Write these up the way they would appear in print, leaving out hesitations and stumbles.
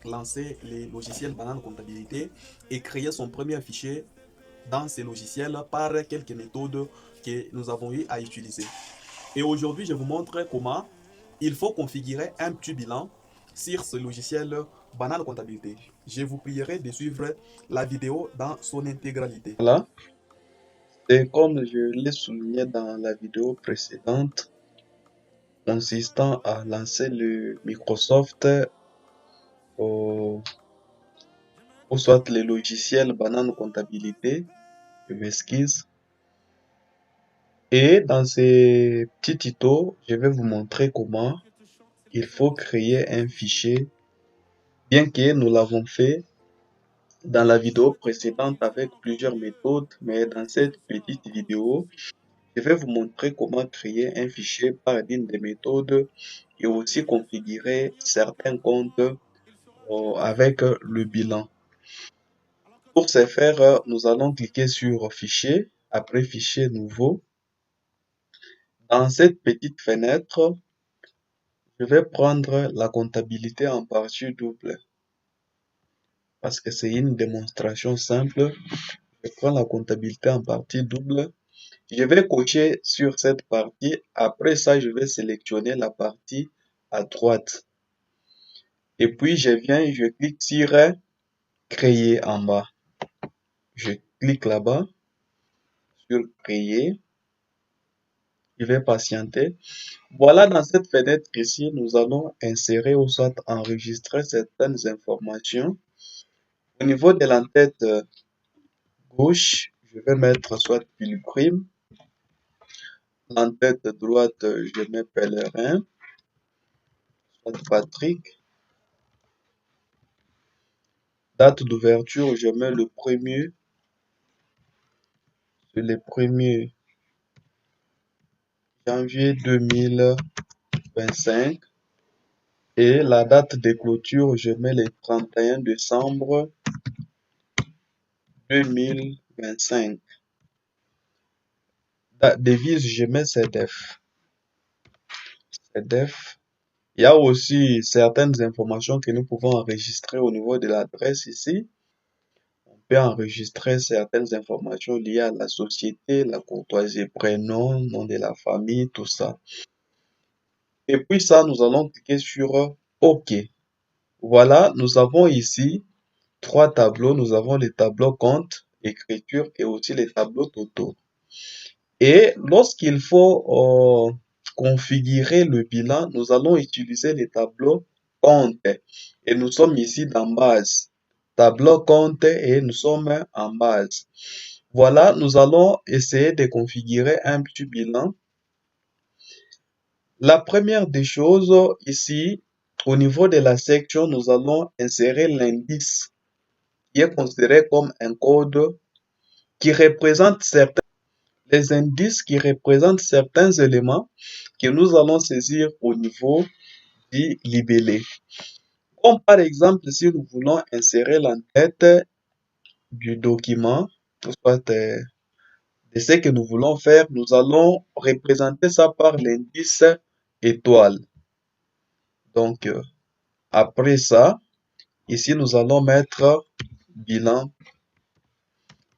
lancer les logiciels Banane Comptabilité et créer son premier fichier dans ces logiciels par quelques méthodes que nous avons eu à utiliser. Et aujourd'hui, je vous montre comment il faut configurer un petit bilan sur ce logiciel Banane Comptabilité. Je vous prierai de suivre la vidéo dans son intégralité. Voilà, et comme je l'ai souligné dans la vidéo précédente, consistant à lancer le Microsoft ou soit les logiciels Banane Comptabilité, je m'excuse. Et dans ces petits tutos, je vais vous montrer comment il faut créer un fichier, bien que nous l'avons fait dans la vidéo précédente avec plusieurs méthodes, mais dans cette petite vidéo, je vais vous montrer comment créer un fichier par une des méthodes et aussi configurer certains comptes avec le bilan. Pour ce faire, nous allons cliquer sur Fichier, après Fichier nouveau. Dans cette petite fenêtre, je vais prendre la comptabilité en partie double parce que c'est une démonstration simple. Je prends la comptabilité en partie double. Je vais cocher sur cette partie. Après ça, je vais sélectionner la partie à droite. Et puis, je clique sur Créer en bas. Je clique là-bas sur Créer. Je vais patienter. Voilà, dans cette fenêtre ici, nous allons insérer ou soit enregistrer certaines informations. Au niveau de l'entête gauche, je vais mettre soit Pilgrim. L'entête droite, je mets Pèlerin, soit Patrick. Date d'ouverture, je mets le premier, c'est le 1er janvier 2025. Et la date de clôture, je mets le 31 décembre 2025. Devise, je mets CDF. CDF. Il y a aussi certaines informations que nous pouvons enregistrer au niveau de l'adresse ici. On peut enregistrer certaines informations liées à la société, la courtoisie, prénom, nom de la famille, tout ça. Et puis ça, nous allons cliquer sur OK. Voilà, nous avons ici 3 tableaux. Nous avons les tableaux compte, écriture et aussi les tableaux totaux. Et lorsqu'il faut configurer le bilan, nous allons utiliser les tableaux compte. Et nous sommes ici dans base. Tableau compte et nous sommes en base. Voilà, nous allons essayer de configurer un petit bilan. La première des choses ici, au niveau de la section, nous allons insérer l'indice qui est considéré comme un code qui représente les indices qui représentent certains éléments que nous allons saisir au niveau du libellé. Comme par exemple, si nous voulons insérer l'entête du document, soit de ce que nous voulons faire, nous allons représenter ça par l'indice étoile. Donc, après ça, ici, nous allons mettre bilan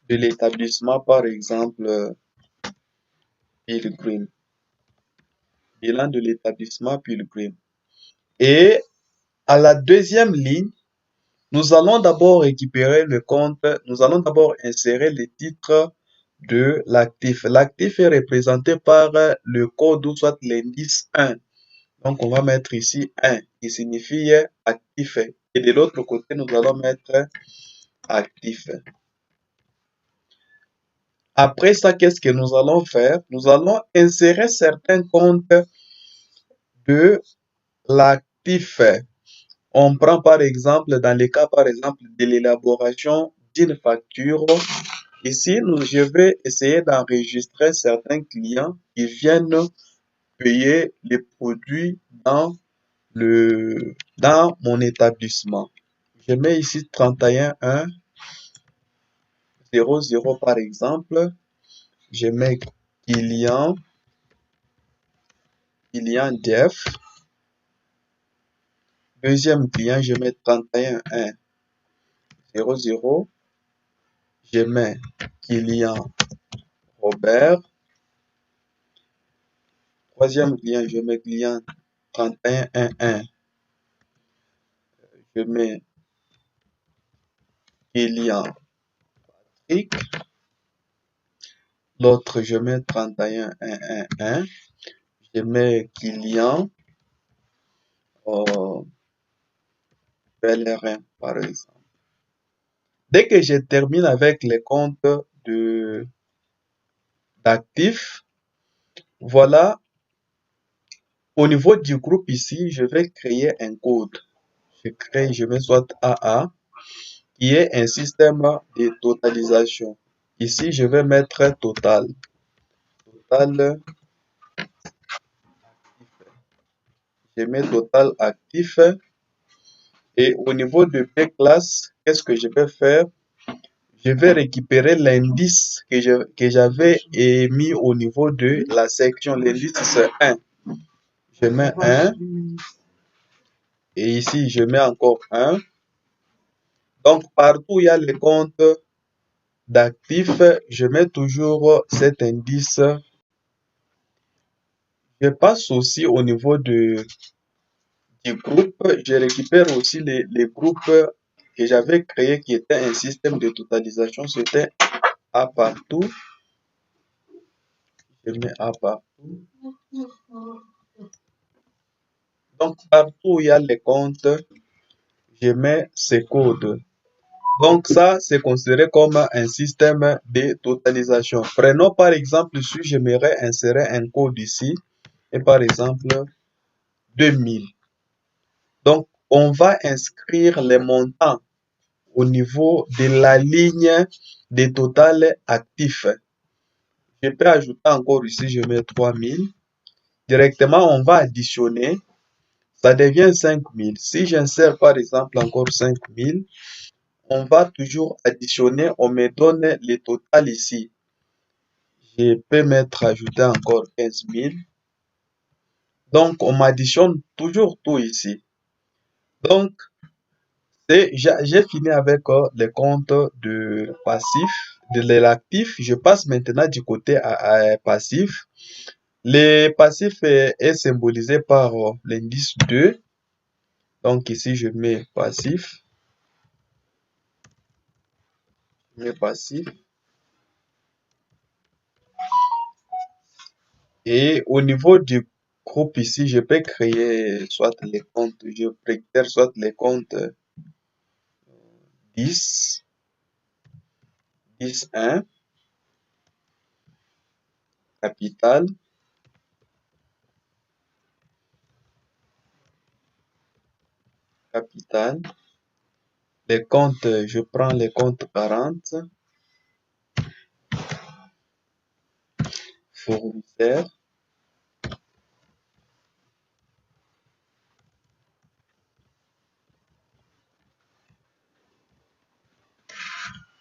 de l'établissement, par exemple, Pilgrim. Bilan de l'établissement Pilgrim. Et à la deuxième ligne, nous allons d'abord récupérer le compte, nous allons d'abord insérer le titre de l'actif. L'actif est représenté par le code ou soit l'indice 1. Donc, on va mettre ici 1 qui signifie actif. Et de l'autre côté, nous allons mettre actif. Après ça, qu'est-ce que nous allons faire? Nous allons insérer certains comptes de l'actif. On prend par exemple, dans le cas par exemple de l'élaboration d'une facture. Ici, je vais essayer d'enregistrer certains clients qui viennent payer les produits dans mon établissement. Je mets ici 31 1 00 par exemple. Je mets client def. Deuxième client, je mets 31 1 0 0. Je mets client Robert. Troisième client, je mets client 31 1 1. Je mets client Patrick. L'autre, je mets 31 1 1 1. Je mets client pèlerin, par exemple. Dès que je termine avec les comptes d'actifs, voilà, au niveau du groupe ici, je vais créer un code. Je mets soit AA, qui est un système de totalisation. Ici, je vais mettre total. Total, je mets total actif. Et au niveau de P classe, qu'est-ce que je vais faire? Je vais récupérer l'indice que j'avais mis au niveau de la section. L'indice, c'est 1. Je mets 1. Et ici, je mets encore 1. Donc, partout où il y a les comptes d'actifs, je mets toujours cet indice. Je passe aussi au niveau du groupe. Je récupère aussi les groupes que j'avais créés qui étaient un système de totalisation. C'était A partout. Je mets A partout. Donc, partout où il y a les comptes, je mets ces codes. Donc, ça, c'est considéré comme un système de totalisation. Prenons par exemple, si j'aimerais insérer un code ici, et par exemple, 2000. Donc, on va inscrire les montants au niveau de la ligne des totales actifs. Je peux ajouter encore ici, je mets 3000. Directement, on va additionner. Ça devient 5000. Si j'insère par exemple encore 5000, on va toujours additionner. On me donne le total ici. Je peux mettre ajouter encore 15000. Donc, on m'additionne toujours tout ici. Donc, j'ai fini avec les comptes de passif, de l'actif. Je passe maintenant du côté à passif. Le passif est symbolisé par l'indice 2. Donc ici, je mets passif. Je mets passif. Et au niveau du groupe ici, je peux créer soit les comptes, je préfère soit les comptes 10, 10, 1, capital, capital. Les comptes, je prends les comptes 40, fournisseur,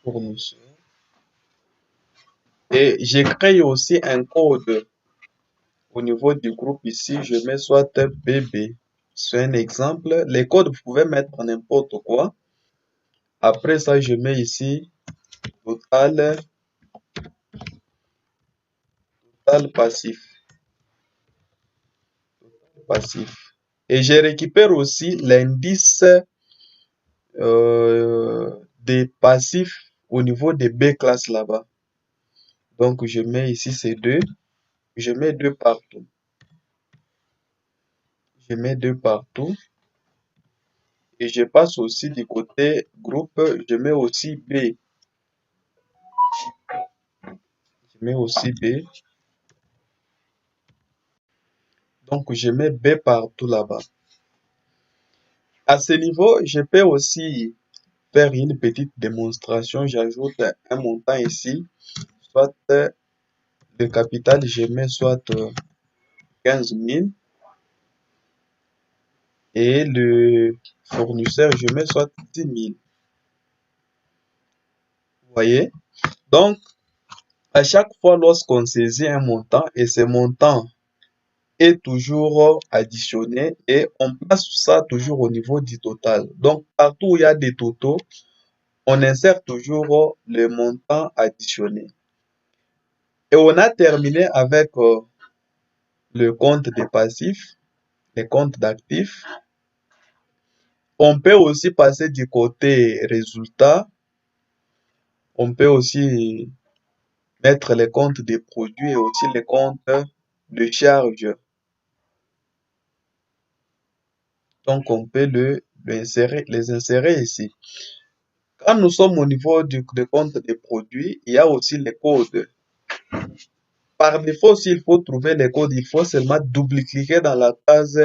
fournisseur. Et je crée aussi un code au niveau du groupe ici, je mets soit BB. C'est un exemple. Les codes, vous pouvez mettre n'importe quoi. Après ça, je mets ici total, total passif. Passif. Et je récupère aussi l'indice des passifs au niveau des B classes là-bas. Donc, je mets ici ces deux. Je mets deux partout. Je mets deux partout. Et je passe aussi du côté groupe. Je mets aussi B. Je mets aussi B. Donc, je mets B partout là-bas. À ce niveau, je peux aussi faire une petite démonstration. J'ajoute un montant ici. Soit le capital, je mets soit 15 000. Et le fournisseur, je mets soit 10 000. Vous voyez? Donc, à chaque fois lorsqu'on saisit un montant et ce montant est toujours additionné et on place ça toujours au niveau du total. Donc, partout où il y a des totaux, on insère toujours le montant additionné. Et on a terminé avec le compte des passifs, les comptes d'actifs. On peut aussi passer du côté résultat. On peut aussi mettre les comptes des produits et aussi les comptes de charge. Donc, on peut les insérer ici. Quand nous sommes au niveau du compte des produits, il y a aussi les codes. Par défaut, s'il faut trouver les codes, il faut seulement double-cliquer dans la case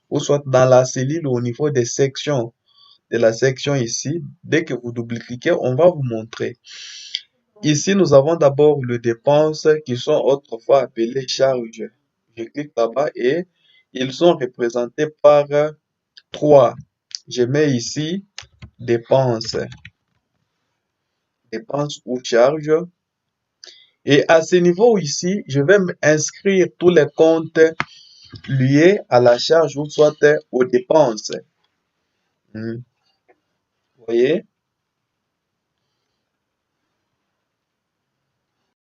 ou soit dans la cellule au niveau des sections. De la section ici, dès que vous double-cliquez, on va vous montrer. Ici, nous avons d'abord les dépenses qui sont autrefois appelées charges. Je clique là-bas et ils sont représentés par 3. Je mets ici dépenses, dépenses ou charges. Et à ce niveau ici, je vais inscrire tous les comptes liés à la charge ou soit aux dépenses. Vous voyez?